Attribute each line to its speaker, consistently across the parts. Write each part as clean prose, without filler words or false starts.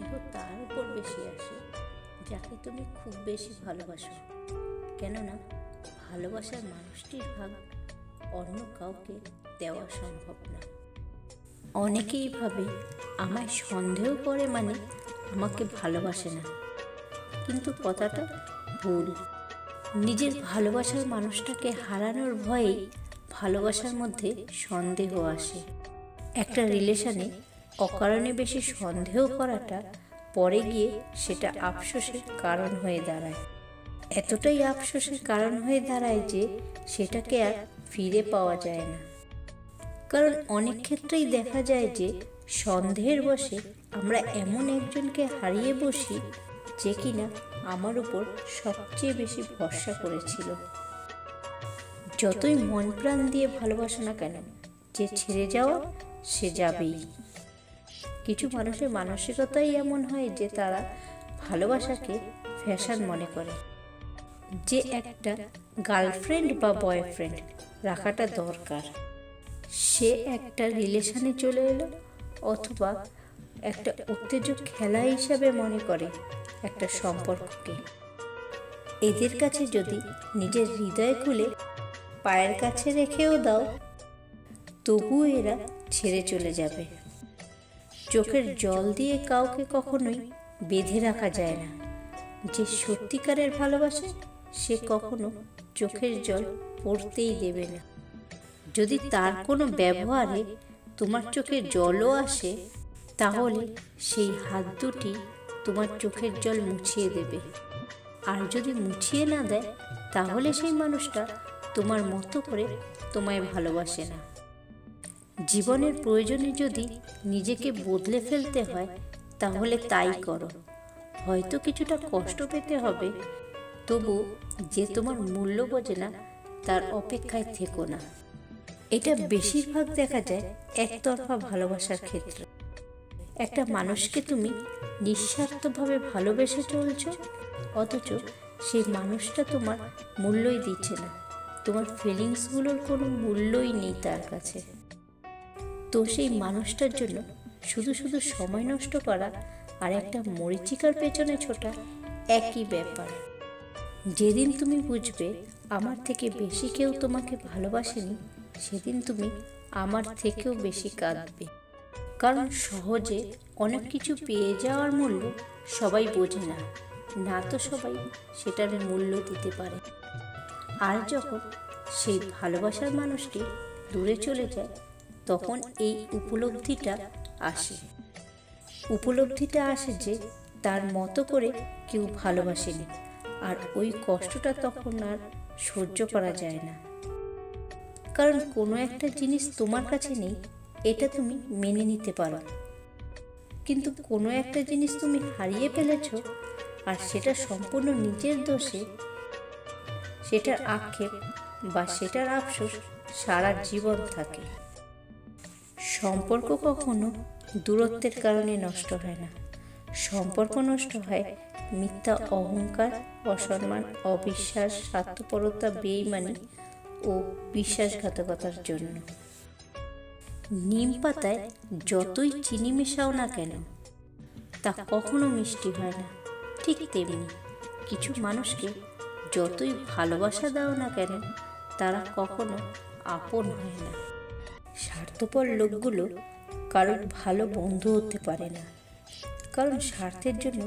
Speaker 1: সন্দেহ তার উপর বেশি আসে যাকে তুমি খুব বেশি ভালোবাসো। কেননা ভালোবাসার মানুষটির ভাগ অন্য কাউকে দেওয়া সম্ভব না। অনেকেই ভাবে আমায় সন্দেহ করে মানে আমাকে ভালোবাসে না, কিন্তু কথাটা ভুল। নিজের ভালোবাসার মানুষটাকে হারানোর ভয়েই ভালোবাসার মধ্যে সন্দেহ আসে। একটা রিলেশনে অকারণে বেশি সন্দেহ করাটা পরে গিয়ে সেটা আফসোসের কারণ হয়ে দাঁড়ায়। এতটাই আফসোসের কারণ হয়ে দাঁড়ায় যে সেটাকে আর ফিরে পাওয়া যায় না। কারণ অনেক ক্ষেত্রেই দেখা যায় যে সন্দেহের বশে আমরা এমন একজনকে হারিয়ে বসি যে কিনা আমার উপর সবচেয়ে বেশি ভরসা করেছিল। যতই মন প্রাণ দিয়ে ভালোবাসো না কেন, যে ছেড়ে যাওয়া সে যাবেই। কিছু মানুষের মানসিকতাই এমন হয় যে তারা ভালোবাসাকে ফ্যাশন মনে করে, যে একটা গার্লফ্রেন্ড বা বয়ফ্রেন্ড রাখাটা দরকার। সে একটা রিলেশনে চলে এলো অথবা একটা উত্তেজক খেলা হিসাবে মনে করে একটা সম্পর্ককে। এদের কাছে যদি নিজের হৃদয় খুলে পায়ের কাছে রেখেও দাও, তবুও এরা ছেড়ে চলে যাবে। চোখের জল দিয়ে কাউকে কখনোই বেঁধে রাখা যায় না। যে সত্যিকারের ভালোবাসে সে কখনো চোখের জল পড়তেই দেবে না। যদি তার কোনো ব্যবহারে তোমার চোখে জলও আসে, তাহলে সেই হাত দুটি তোমার চোখের জল মুছিয়ে দেবে। আর যদি মুছিয়ে না দেয়, তাহলে সেই মানুষটা তোমার মতো করে তোমায় ভালোবাসে না। জীবনের প্রয়োজনে যদি নিজেকে বদলে ফেলতে হয়, তাহলে তাই করো। হয়তো কিছুটা কষ্ট পেতে হবে, তবু যে তোমার মূল্য বোঝে না তার অপেক্ষায় থেকো না। এটা বেশিরভাগ দেখা যায় একতরফা ভালোবাসার ক্ষেত্রে। একটা মানুষকে তুমি নিঃস্বার্থভাবে ভালোবেসে চলছো, অথচ সেই মানুষটা তোমার মূল্যই দিচ্ছে না। তোমার ফিলিংসগুলোর কোনো মূল্যই নেই তার কাছে। তো সেই মানুষটার জন্য শুধু শুধু সময় নষ্ট করা আর একটা মরীচিকার পেছনে ছোটা একই ব্যাপার। যেদিন তুমি বুঝবে আমার থেকে বেশি কেউ তোমাকে ভালোবাসেনি, সেদিন তুমি আমার থেকেও বেশি কাঁদবে। কারণ সহজে অনেক কিছু পেয়ে যাওয়ার মূল্য সবাই বোঝে না, না তো সবাই সেটার মূল্য দিতে পারে। আর যখন সেই ভালোবাসার মানুষটি দূরে চলে যায়, তখন এই উপলব্ধিটা আসে যে তার মতো করে কেউ ভালোবাসেনি। আর ওই কষ্টটা তখন আর সহ্য করা যায় না। কারণ কোনো একটা জিনিস তোমার কাছে নেই, এটা তুমি মেনে নিতে পারো, কিন্তু কোনো একটা জিনিস তুমি হারিয়ে ফেলেছ আর সেটা সম্পূর্ণ নিজের দোষে, সেটার আক্ষেপ বা সেটার আফসোস সারা জীবন থাকে। সম্পর্ক কখনো দূরত্বের কারণে নষ্ট হয় না। সম্পর্ক নষ্ট হয় মিথ্যা অহংকার, অসম্মান, অবিশ্বাস, স্বার্থপরতা, বেইমানি ও বিশ্বাসঘাতকতার জন্য। নিম পাতায় যতই চিনি মেশাও না কেন, তা কখনো মিষ্টি হয় না। ঠিক তেমনি কিছু মানুষকে যতই ভালোবাসা দাও না কেন, তারা কখনো আপন হয় না। স্বার্থপর লোকগুলো কারোর ভালো বন্ধু হতে পারে না, কারণ স্বার্থের জন্য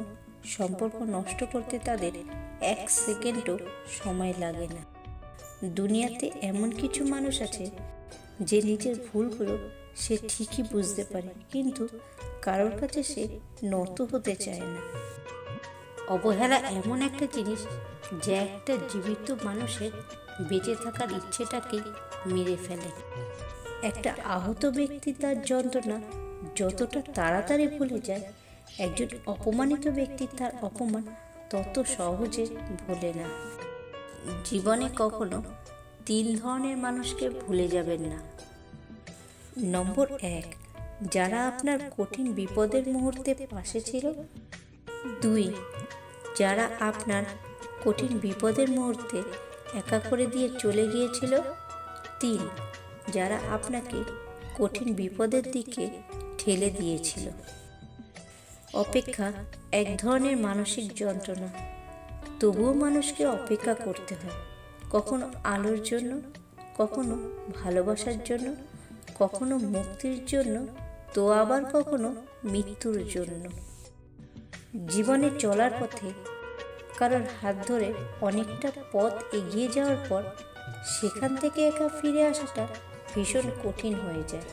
Speaker 1: সম্পর্ক নষ্ট করতে তাদের 1 সেকেন্ডও সময় লাগে না। দুনিয়াতে এমন কিছু মানুষ আছে যে নিজের ভুলগুলো সে ঠিকই বুঝতে পারে, কিন্তু কারোর কাছে সে নত হতে চায় না। অবহেলা এমন একটা জিনিস যা একটা জীবিত মানুষের বেঁচে থাকার ইচ্ছেটাকেই মেরে ফেলে। একটা আহত ব্যক্তি তার যন্ত্রণা যতটা তাড়াতাড়ি ভুলে যায়, একজন অপমানিত ব্যক্তি তার অপমান তত সহজে ভোলে না। জীবনে কখনো 3 ধরনের মানুষকে ভুলে যাবেন না। নম্বর 1, যারা আপনার কঠিন বিপদের মুহূর্তে পাশে ছিল। 2, যারা আপনার কঠিন বিপদের মুহূর্তে একা করে দিয়ে চলে গিয়েছিল। 3, যারা আপনাকে কঠিন বিপদের দিকে ঠেলে দিয়েছিল। অপেক্ষা এক ধরনের মানসিক যন্ত্রণা, তবুও মানুষকে অপেক্ষা করতে হয়, কখনো আলোর জন্য, কখনো ভালোবাসার জন্য, কখনো মুক্তির জন্য, তো আবার কখনো মৃত্যুর জন্য। জীবনে চলার পথে কারোর হাত ধরে অনেকটা পথ এগিয়ে যাওয়ার পর সেখান থেকে একা ফিরে আসাটা ভীষণ কঠিন হয়ে যায়।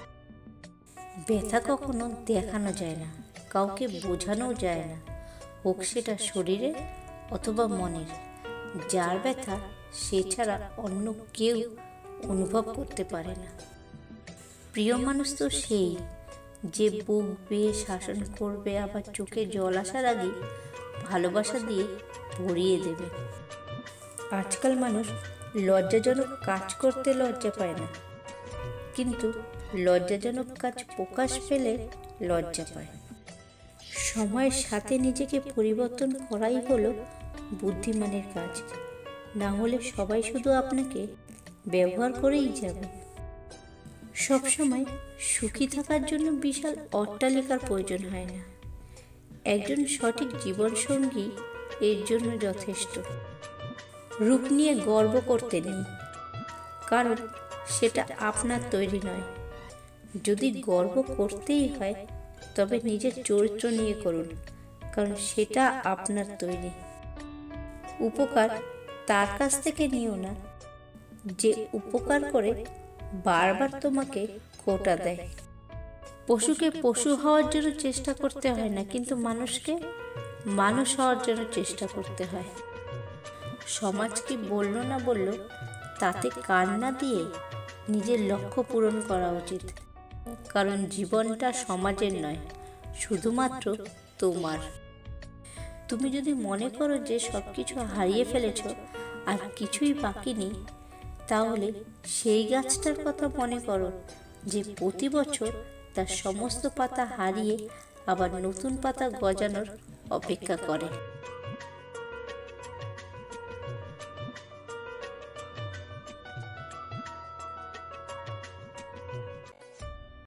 Speaker 1: ব্যথা কখনো দেখানো যায় না, কাউকে বোঝানোও যায় না, হোক সেটা শরীরে অথবা মনের। যার ব্যথা সে ছাড়া অন্য কেউ অনুভব করতে পারে না। প্রিয় মানুষ তো সেই যে বুক বেয়ে শাসন করবে, আবার চোখে জল আসার আগে ভালোবাসা দিয়ে ভরিয়ে দেবে। আজকাল মানুষ লজ্জাজনক কাজ করতে লজ্জা পায় না, কিন্তু লজ্জাজনক কাজ প্রকাশ পেলে লজ্জা পায়। সময়ের সাথে নিজেকে পরিবর্তন করাই হলো বুদ্ধিমানের কাজ, না হলে সবাই শুধু আপনাকে ব্যবহার করেই যাবে। সবসময় সুখী থাকার জন্য বিশাল অট্টালিকার প্রয়োজন হয় না, একজন সঠিক জীবনসঙ্গী এর জন্য যথেষ্ট। রূপ নিয়ে গর্ব করতে নেই, কারণ সেটা আপনার তৈরি নয়। যদি গর্ব করতেই হয় তবে নিজের চরিত্র নিয়ে করুন, কারণ সেটা আপনার তৈরি। উপকার তার কাছ থেকে নিও না যে উপকার করে বারবার তোমাকে খোঁটা দেয়। পশুকে পশু হওয়ার জন্য চেষ্টা করতে হয় না, কিন্তু মানুষকে মানুষ হওয়ার জন্য চেষ্টা করতে হয়। সমাজ কি বললো না বললো তাতে কান না দিয়ে নিজের লক্ষ্য পূরণ করা উচিত, কারণ জীবনটা সমাজের নয়, শুধুমাত্র তোমার। তুমি যদি মনে করো যে সবকিছু হারিয়ে ফেলেছ আর কিছুই বাকি নেই, তাহলে সেই গাছটার কথা মনে করো যে প্রতি বছর তার সমস্ত পাতা হারিয়ে আবার নতুন পাতা গজানোর অপেক্ষা করে।